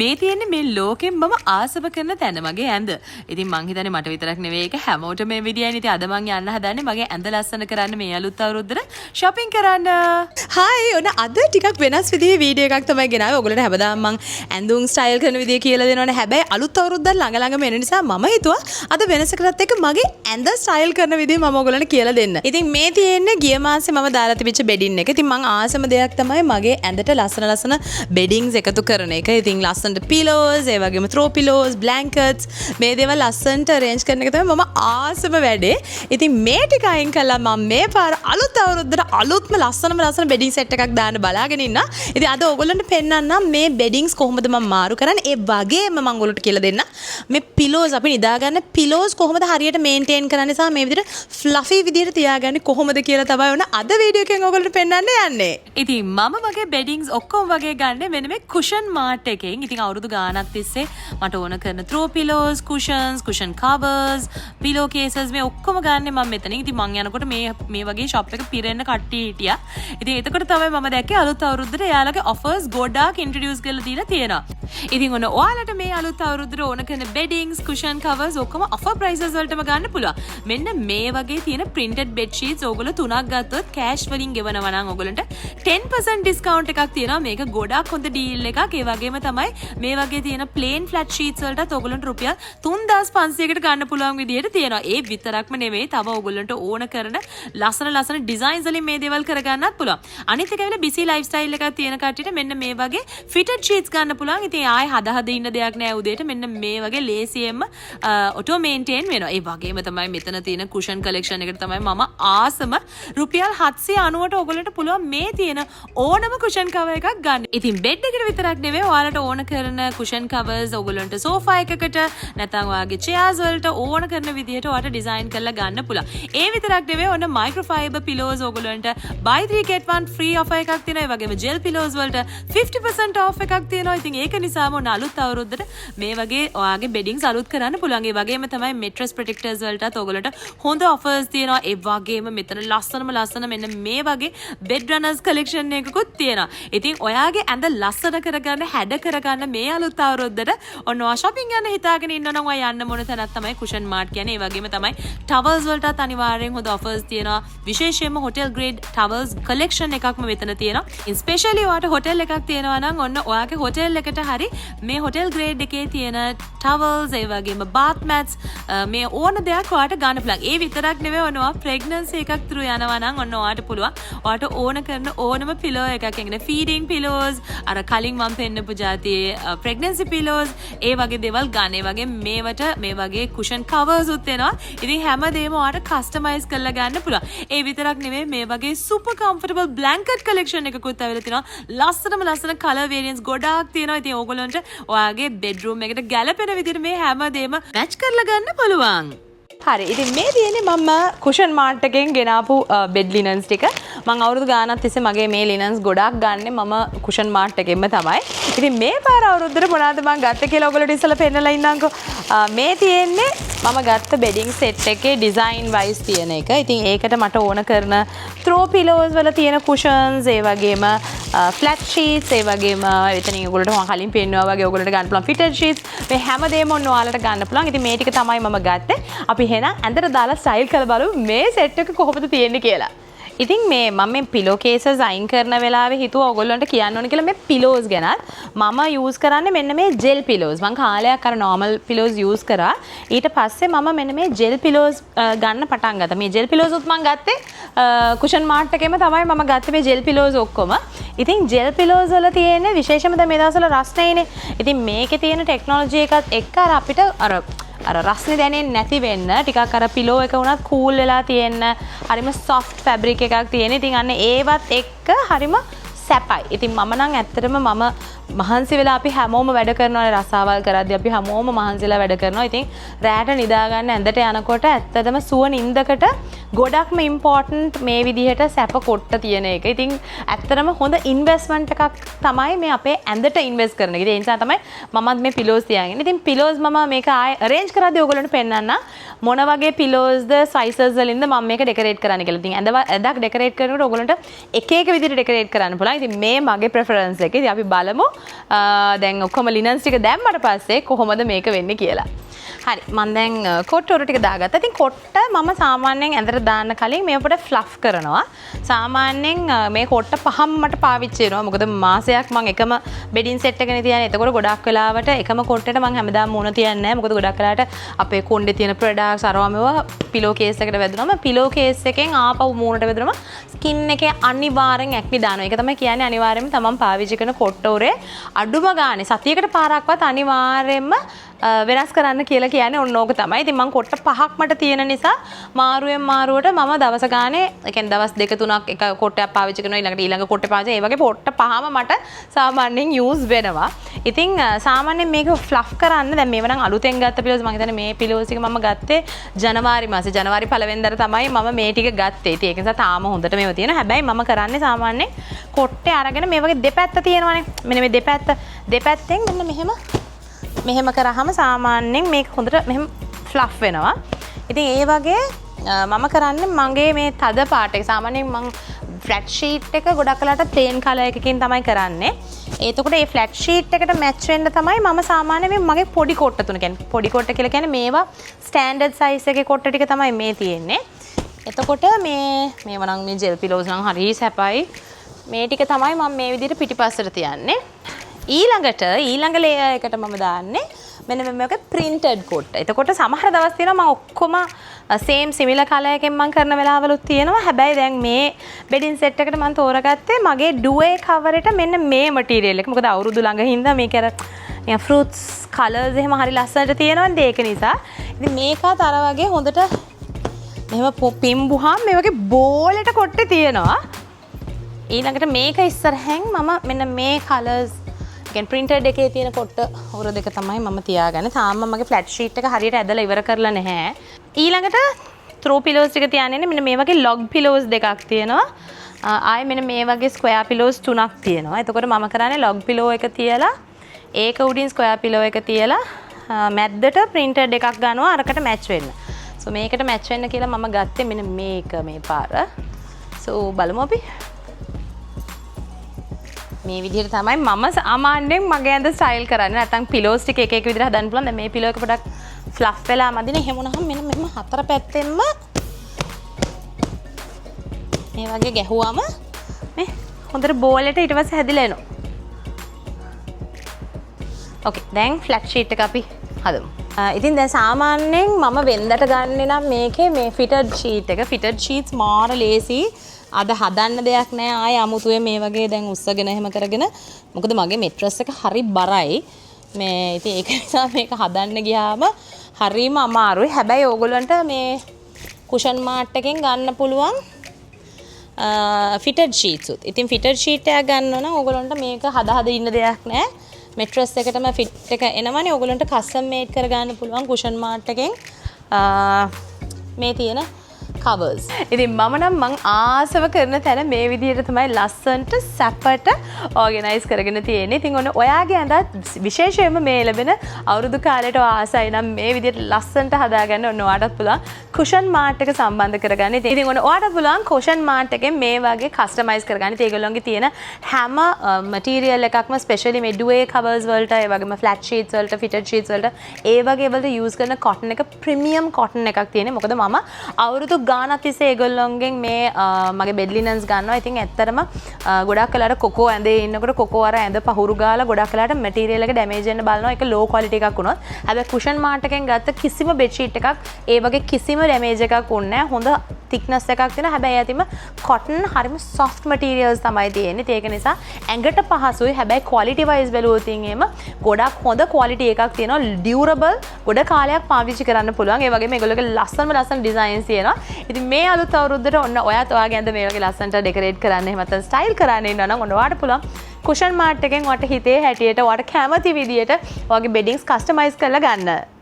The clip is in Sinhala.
මේ තියෙන්නේ මේ ලෝකෙන් මම ආසව කරන තැන මගේ ඇඳ. ඉතින් මං හිතන්නේ මට විතරක් නෙවෙයි ඒක හැමෝටම මේ විදියයි. ඉතින් අද මං යන්න හදන්නේ මගේ ඇඳ ලස්සන කරන්න මේ අලුත් අවුරුද්දට shopping කරන්න. හායි ඔන්න අද ටිකක් වෙනස් විදිහේ වීඩියෝ එකක් තමයි ගෙනාවේ. ඔයගොල්ලන්ට හැමදාම මං ඇඳුම් ස්ටයිල් කරන විදිය කියලා දෙනවනේ. හැබැයි අලුත් අවුරුද්දත් ළඟ ළඟම එන නිසා මම හිතුවා අද වෙනසකටත් එක්ක මගේ ඇඳ ස්ටයිල් කරන විදිය මම ඔයගොල්ලන්ට කියලා දෙන්න. ඉතින් මේ තියෙන්නේ ගිය මාසේ මම දාලා තිබිච්ච බෙඩින් එක. ඉතින් මං ආසම දෙයක් තමයි මගේ ඇඳට ලස්සන බෙඩින්ග්ස් එකතු කරන එක. ඉතින් ලස්සනට පිලෝස් ඒ වගේම throw pillows blankets මේ දේවල් ලස්සනට arrange කරන එක තමයි මම ආසම වැඩේ. ඉතින් මේ ටික අයින් කළා මම මේ පාර අලුත් අවුරුද්දට අලුත්ම ලස්සන බෙඩින් සෙට් එකක් දාන්න බලාගෙන ඉන්නා. ඉතින් අද ඔයගොල්ලන්ට පෙන්නන්නම් මේ බෙඩින්ග්ස් කොහොමද මම මාරු කරන්නේ. ඒ වගේම මම ඔයගොල්ලන්ට කියලා දෙන්න මේ පිලෝස් අපි නිදාගන්න පිලෝස් කොහොමද හරියට මේන්ටේන් කරන්නේ සහ මේ විදිහට ෆ්ලෆි විදිහට තියාගන්නේ කොහොමද කියලා තමයි ඔන්න අද වීඩියෝ එකෙන් ඔයගොල්ලන්ට පෙන්නන්න යන්නේ. ඉතින් මම මගේ බෙඩින්ග්ස් ඔක්කොම වගේ ගන්න මෙන්න මේ කුෂන් මාර්ට් එකෙන්. ඉතින් අවුරුදු ගානක් තිස්සේ මට ඕන කරන throw pillows, cushions, cushion covers, pillow cases මේ ඔක්කොම ගන්න මම මෙතනින්. ඉතින් මං යනකොට මේ වගේ shop එක පිරෙන්න කට්ටිය හිටියා. ඉතින් එතකොට තමයි මම දැක්කේ අලුත් අවුරුද්දට එයාලගේ offers ගොඩාක් introduce කරලා දීලා තියෙනවා. ඉතින් ඔන්න ඔයාලට මේ අලුත් අවුරුද්දට ඕන කරන beddings, cushion covers ඔක්කොම offer prices වලටම ගන්න පුළුවන්. මෙන්න මේ වගේ තියෙන printed bed sheets ඕගොල්ලෝ 3ක් ගත්තොත් cash වලින් ගෙවනවා නම් ඕගොල්ලන්ට 10% discount එකක් තියෙනවා. මේක ගොඩාක් හොඳ deal එකක්. ඒ වගේම තමයි මේ වගේ තියෙන plain flat sheets වලටත් ඕගොල්ලන්ට රුපියල් 3500කට ගන්න පුළුවන් විදිහට තියෙනවා. ඒ විතරක්ම නෙවෙයි තව ඕගොල්ලන්ට ඕන කරන ලස්සන designs වලින් මේ දේවල් කරගන්නත් පුළුවන්. අනිත් එක වෙලා busy lifestyle එකක් තියෙන කට්ටියට මෙන්න මේ වගේ fitted sheets ගන්න පුළුවන්. ඉතින් ආයේ හද ඉන්න දෙයක් නෑ උදේට. මෙන්න මේ වගේ ලේසියෙන්ම auto maintain වෙනවා. ඒ වගේම තමයි මෙතන තියෙන cushion collection එකට තමයි මම ආසම රුපියල් 790ට ඕගොල්ලන්ට පුළුවන් මේ තියෙන ඕනම cushion cover එකක් ගන්න. ඉතින් bed එකට විතරක් නෙවෙයි ඔයාලට ඕන කරන cushion covers ඔයගොල්ලන්ට sofa එකකට නැත්නම් ඔයාගේ chairs වලට ඕන කරන විදිහට ඔයාලට design කරලා ගන්න පුළුවන්. ඒ විතරක් නෙවෙයි ඔන්න microfiber pillows ඔයගොල්ලන්ට buy 3 get 1 free offer එකක් තියෙනවා. ඒ වගේම gel pillows වලට 50% off එකක් තියෙනවා. ඉතින් ඒක නිසාම ඔන්න අලුත් අවුරුද්දට මේ වගේ ඔයාගේ beddings අලුත් කරන්න පුළුවන්. ඒ වගේම තමයි mattress protectors වලටත් ඔයගොල්ලන්ට හොඳ offers තියෙනවා. ඒ වගේම මෙතන ලස්සන මෙන්න මේ වගේ bed runners collection එකකුත් තියෙනවා. ඉතින් ඔයාගේ ඇඳ ලස්සන කරගන්න හැඩ කරගන්න මේ අලුත් අවුරුද්දට ඔන්න ඔයා shopping යන්න හිතාගෙන ඉන්නවනම් ඔයා යන්න මොන තැනක් තමයි cushion mart කියන්නේ. ඒ වගේම තමයි towels වලටත් අනිවාර්යෙන් හොඳ offers තියෙනවා. විශේෂයෙන්ම hotel grade towels collection එකක්ම මෙතන තියෙනවා. especially ඔයාට hotel එකක් තියෙනවා නම් ඔන්න ඔයාගේ hotel එකට හරි මේ hotel grade එකේ තියෙන towels ඒ වගේම bath mats මේ ඕන දෙයක් ඔයාට ගන්න පුළුවන්. ඒ විතරක් නෙවෙයි ඔන්න ඔයා pregnancy එකක් through යනවා නම් ඔන්න ඔයාට පුළුවන් ඔයාට ඕන කරන ඕනම pillow එකක් කියන්නේ feeding pillows අර කලින් මම පෙන්නපු જાතියේ pregnancy pillows ඒ වගේ දේවල් ගන්න. ඒ වගේ මේවට මේ වගේ cushion covers උත් වෙනවා. ඉතින් හැමදේම ඔයාලට customize කරලා ගන්න පුළුවන්. ඒ විතරක් නෙවෙයි මේ වගේ super comfortable blanket collection එකකුත් ඇවිල්ලා තිනවා. ලස්සන color variants ගොඩාක් තියෙනවා. ඉතින් ඕගොල්ලන්ට ඔයාගේ bedroom එකට ගැලපෙන විදිහට මේ හැමදේම match කරලා ගන්න පුළුවන්. හරි ඉතින් මේ තියෙන්නේ මම කුෂන් මාර්ට් එකෙන් ගෙනාපු බෙඩ් ලිනන්ස් ටික. මම අවුරුදු ගානක් තිස්සේ මගේ මේ ලිනන්ස් ගොඩාක් ගන්නෙ මම කුෂන් මාර්ට් එකෙන්ම තමයි. ඉතින් මේ පාර අවුරුද්දට මොනවද මම ගත්තේ කියලා ඔයගොල්ලෝ ඉස්සෙල්ලා පෙන්නලා ඉන්නම්කෝ. මේ තියෙන්නේ මම ගත්ත බෙඩින් සෙට් එකේ ඩිසයින් වයිස් තියෙන එක. ඉතින් ඒකට මට ඕන කරන throw pillows වල තියෙන cushions ඒ වගේම flat sheets ඒ වගේම එතනින් ඔයගොල්ලන්ට මම කලින් පෙන්නුවා වගේ ඔයගොල්ලන්ට ගන්න පුළුවන් fitted sheets මේ හැමදේම ඔන්න ඔයාලට ගන්න පුළුවන්. ඉතින් මේ ටික තමයි මම ගත්තේ. අපි එහෙනම් ඇඳට දාලා ස්ටයිල් කරලා බලමු මේ සෙට් එක කොහොමද තියෙන්නේ කියලා. ඉතින් මම මේ පිලෝ කේසස් අයින් කරන වෙලාවේ හිතුවා ඔයගොල්ලන්ට කියන්න ඕන කියලා මේ පිලෝස් ගැනත්. මම යූස් කරන්නේ මෙන්න මේ ජෙල් පිලෝස්. මම කාලයක් අර normal පිලෝස් යූස් කරා. ඊට පස්සේ මම මෙන්න මේ ජෙල් පිලෝස් ගන්න පටන් ගත්තා. මේ ජෙල් පිලෝස් උත් මම ගත්තේ කුෂන් මාර්ට් එකේම තමයි මම ගත්තේ මේ ජෙල් පිලෝස් ඔක්කොම. ඉතින් ජෙල් පිලෝස් වල තියෙන විශේෂම දැන් මේ දවස්වල රස්නේනේ. ඉතින් මේකේ තියෙන ටෙක්නොලොජි එකත් එක්ක අපිට අර රස්නේ දැනෙන්නේ නැති වෙන්න ටිකක් අර පිලෝ එක උනත් කූල් වෙලා තියෙන්න හරිම soft fabric එකක් තියෙන. ඉතින් අන්න ඒවත් එක්ක හරිම සැපයි. ඉතින් මම නම් ඇත්තටම මම මහන්සි වෙලා අපි හැමෝම වැඩ කරනවානේ රසාවල් කරද්දී අපි හැමෝම මහන්සිලා වැඩ කරනවා. ඉතින් රැට නිදා ගන්න ඇඳට යනකොට ඇත්තටම සුව නිින්දකට ගොඩක්ම ඉම්පෝටන්ට් මේ විදිහට සැප කොට්ට තියෙන එක. ඉතින් ඇත්තටම හොඳ ඉන්වෙස්ට්මන්ට් එකක් තමයි මේ අපේ ඇඳට ඉන්වෙස්ට් කරන එක. ඒ නිසා තමයි මමත් මේ පිලෝස් තියාගෙන. ඉතින් පිලෝස් මම මේක ආයෙ arrange කරද්දී ඔයගොල්ලන්ට පෙන්නන්න මොන වගේ පිලෝස්ද sizes වලින්ද මම මේක ඩෙකරේට් කරන්න කියලා. ඉතින් ඇඳක් ඩෙකරේට් කරනකොට ඔයගොල්ලන්ට එක එක විදිහට ඩෙකරේට් කරන්න පුළුවන්. ඉතින් මේ මගේ preference එක. ඉතින් අපි බලමු දැන් ඔක්කොම ලිනන්ස් ටික දැම්මට පස්සේ කොහොමද මේක වෙන්නේ කියලා. හරි මම දැන් කොට්ට උඩ ටික දාගත්තා. ඉතින් කොට්ට මම සාමාන්‍යයෙන් ඇඳට දාන්න කලින් මේ පොඩ ෆ්ලෆ් කරනවා. සාමාන්‍යයෙන් මේ කොට්ට පහම මට පාවිච්චි කරනවා. මොකද මාසයක් මම එකම බෙඩින් සෙට් එකනේ තියන්නේ. එතකොට ගොඩක් වෙලාවට එකම කොට්ටේට මම හැමදාම මුණ තියන්නේ නැහැ. මොකද ගොඩක් වෙලාවට අපේ කොණ්ඩේ තියෙන ප්‍රොඩක්ට්ස් අරවා මේවා පිලෝ කේස් එකට වැදුනම පිලෝ කේස් එකෙන් ආපහු මූණට වැදුනම ස්කින් එකේ අනිවාර්යෙන් ඇක්නි දානවා. ඒක තමයි කියන්නේ අනිවාර්යයෙන්ම තමන් පාවිච්චි කරන කොට්ට උරේ අඩුම ගානේ සතියකට පාරක්වත් අනිවාර්යයෙන්ම වෙනස් කරන්න කියලා කියන්නේ ඔන්න ඕක තමයි. ඉතින් මම කොට්ට පහක් මට තියෙන නිසා මාරුවෙන් මාරුවට මම දවස ගානේ ඒ කියන්නේ දවස් දෙක තුනක් එක කොට්ටයක් පාවිච්චි කරනවා ඊළඟ කොට්ටේ පාවිච්චි ඒ වගේ කොට්ට පහම මට සාමාන්‍යයෙන් යූස් වෙනවා. ඉතින් සාමාන්‍යයෙන් මේක ෆ්ලෆ් කරන්න දැන් මේව නම් අලුතෙන් ගත්ත පිලෝස් මම හිතන්නේ මේ පිලෝස් ටික මම ගත්තේ ජනවාරි මාසේ ජනවාරි 1 වෙනිදාට තමයි මම මේ ටික ගත්තේ. ඉතින් ඒක නිසා තාම හොඳට මේව තියෙනවා. හැබැයි මම කරන්නේ සාමාන්‍යයෙන් කොට්ටේ අරගෙන මේ වගේ දෙපැත්ත තියෙනවානේ. මෙන්න මේ දෙපැත්තෙන් මෙන්න මෙහෙම කරාම සාමාන්‍යයෙන් මේක හොඳට මෙහෙම ෆ්ලෆ් වෙනවා. ඉතින් ඒ වගේ මම කරන්නේ මගේ මේ තද පාට එක සාමාන්‍යයෙන් මම ෆ්ලැට් ෂීට් එක ගොඩක් වෙලාට ප්ලේන් කලර් එකකින් තමයි කරන්නේ. එතකොට මේ ෆ්ලැට් ෂීට් එකට මැච් වෙන්න තමයි මම සාමාන්‍යයෙන් මගේ පොඩි කොට්ට තුන කියන්නේ පොඩි කොට්ට කියලා කියන්නේ මේවා ස්ටෑන්ඩඩ් සයිස් එකේ කොට්ට ටික තමයි මේ තියෙන්නේ. එතකොට මේව නම් මේ ජෙල් පිලෝස් නම් හරි සැපයි. මේ ටික තමයි මම මේ විදිහට පිටිපස්සට තියන්නේ. ඊළඟ ලේයර් එකට මම දාන්නේ මෙන්න මේක printed කොට්ට. එතකොට සමහර දවස් තියෙනවා මම ඔක්කොම same similar color එකෙන් මම කරන වෙලාවලුත් තියෙනවා. හැබැයි දැන් මේ bedding set එකට මම තෝරගත්තේ මගේ duet cover එක මෙන්න මේ material එක. මොකද අවුරුදු ළඟ හින්දා මේක අර නිකන් fruits colors එහෙම හරි ලස්සනට තියෙනවනේ ඒක නිසා. ඉතින් මේකත් අර වගේ හොඳට මෙහෙම පිම්බුහාම මේ වගේ බෝලෙට කොට්ටේ තියෙනවා. ඊළඟට මේක ඉස්සරහෙන් මම මෙන්න මේ colors printed එකේ තියෙන කොට්ට උර දෙක තමයි මම තියාගන්නේ. තාම මගේ ෆ්ලැට් ෂීට් එක හරියට ඇදලා ඉවර කරලා නැහැ. ඊළඟට throw pillows ටික තියන්නේ මෙන්න මේ වගේ log pillows දෙකක් තියෙනවා. ආයෙ මෙන්න මේ වගේ square pillows තුනක් තියෙනවා. එතකොට මම කරන්නේ log pillow එක තියලා ඒක උඩින් square pillow එක තියලා මැද්දට printed එකක් ගන්නවා අරකට match වෙන්න. so මේකට match වෙන්න කියලා මම ගත්තේ මෙන්න මේක මේ පාර. so බලමු අපි. මේ විදිහට තමයි මම සාමාන්‍යයෙන් මගේ ඇඳ ස්ටයිල් කරන්නේ. නැත්නම් පිලෝස් ටික එක එක විදිහට හදන්න පුළුවන්. දැන් මේ පිලෝ එක පොඩක් ෆ්ලෆ් වෙලා මදිනේ. එහෙම වුණාම මෙන්න මෙහෙම හතර පැත්තෙන්ම මේ වගේ ගැහුවම මේ හොඳට බෝලෙට ඊට පස්සේ හැදිලා එනවා. ඕකේ දැන් ෆ්ලැට් ෂීට් එක අපි හදමු. ඉතින් දැන් සාමාන්‍යයෙන් මම වෙන්දට ගන්නෙ නම් මේකේ මේ ෆිටඩ් ෂීට් එක. ෆිටඩ් ෂීට්ස් මාර ලේසි. අද හදන්න දෙයක් නෑ ආයේ අමුතුවේ මේ වගේ දැන් උස්සගෙන එහෙම කරගෙන මොකද මගේ මෙට්‍රස් එක හරි බරයි මේ ඉතින් ඒක නිසා මේක හදන්න ගියාම හරිම අමාරුයි. හැබැයි ඕගොල්ලන්ට මේ කුෂන් මාට් එකෙන් ගන්න පුළුවන් ෆිටඩ් ෂීට්ස් උත්. ඉතින් ෆිටඩ් ෂීට් එකක් ගන්න නම් ඕගොල්ලන්ට මේක හදා ඉන්න දෙයක් නෑ. මෙට්‍රස් එකටම ෆිට් එක එනවනේ. ඕගොල්ලන්ට කස්ටම් මේඩ් කරගන්න පුළුවන් කුෂන් මාට් එකෙන් මේ තියෙන covers. ඉතින් මම නම් මං ආසව කරන තැන මේ විදිහට තමයි ලස්සන්ට සැපට ඕගනයිස් කරගෙන තියෙන්නේ. ඉතින් ඔන්න ඔයාගේ ඇඳත් විශේෂයෙන්ම මේ ලැබෙන අවුරුදු කාලයට ආසයි නම් මේ විදිහට ලස්සන්ට හදාගන්න ඔන්න ඔයාටත් පුළුවන් කුෂන් මාට් එක සම්බන්ධ කරගන්න. ඉතින් ඔන්න ඔයාටත් පුළුවන් කුෂන් මාට් එකෙන් මේ වගේ කස්ටමයිස් කරගන්න. ඉතින් ඒගොල්ලෝගේ තියෙන හැම මටීරියල් එකක්ම ස්පෙෂලි මේ duet covers වලට ඒ වගේම flat sheets වලට fitted sheets වලට ඒ වගේ වලට යූස් කරන cotton එක premium cotton එකක් තියෙන්නේ. මොකද මම අවුරුදු ගානක් තිස්සේ ඒගොල්ලොන්ගෙන් මේ මගේ බෙඩ් ලිනන්ස් ගන්නවා. ඉතින් ඇත්තටම ගොඩක් වෙලාවට කොකෝ ඇඳේ ඉන්නකොට කොකෝ අර ඇඳ පහුරු ගාලා ගොඩක් වෙලාවට මැටීරියල් එක ඩැමේජ් වෙන්න බලනවා. ඒක ලෝ ක්වොලිටි එකක් වුණොත්. හැබැයි කුෂන් මාට් එකෙන් ගත්ත කිසිම බෙඩ් ෂීට් එකක් ඒ වගේ කිසිම ඩැමේජ් එකක් වුණේ නැහැ. හොඳ thickness එකක් තියෙනවා. හැබැයි ඇතිම cotton හරිම soft materials තමයි තියෙන්නේ. ඒක නිසා ඇඟට පහසුයි. හැබැයි quality wise බැලුවොත් එහෙම ගොඩක් හොඳ quality එකක් තියෙනවා. durable ගොඩ කාලයක් පාවිච්චි කරන්න පුළුවන්. ඒ වගේම ඒගොල්ලෝගේ ලස්සන designs තියෙනවා. ඉතින් මේ අලුත් අවුරුද්දට ඔන්න ඔයාත් ඔයාගේ ඇඳ මේ වගේ ලස්සනට ඩෙකොරේට් කරන්න එහෙම නැත්නම් ස්ටයිල් කරන්න ඉන්නවා නම් ඔන්න ඔයාට පුළුවන් කුෂන් මාට් එකෙන් ඔයාට හිතේ හැටියට ඔයාට කැමති විදියට ඔයාගේ බෙඩින්ග්ස් කස්ටමයිස් කරලා ගන්න.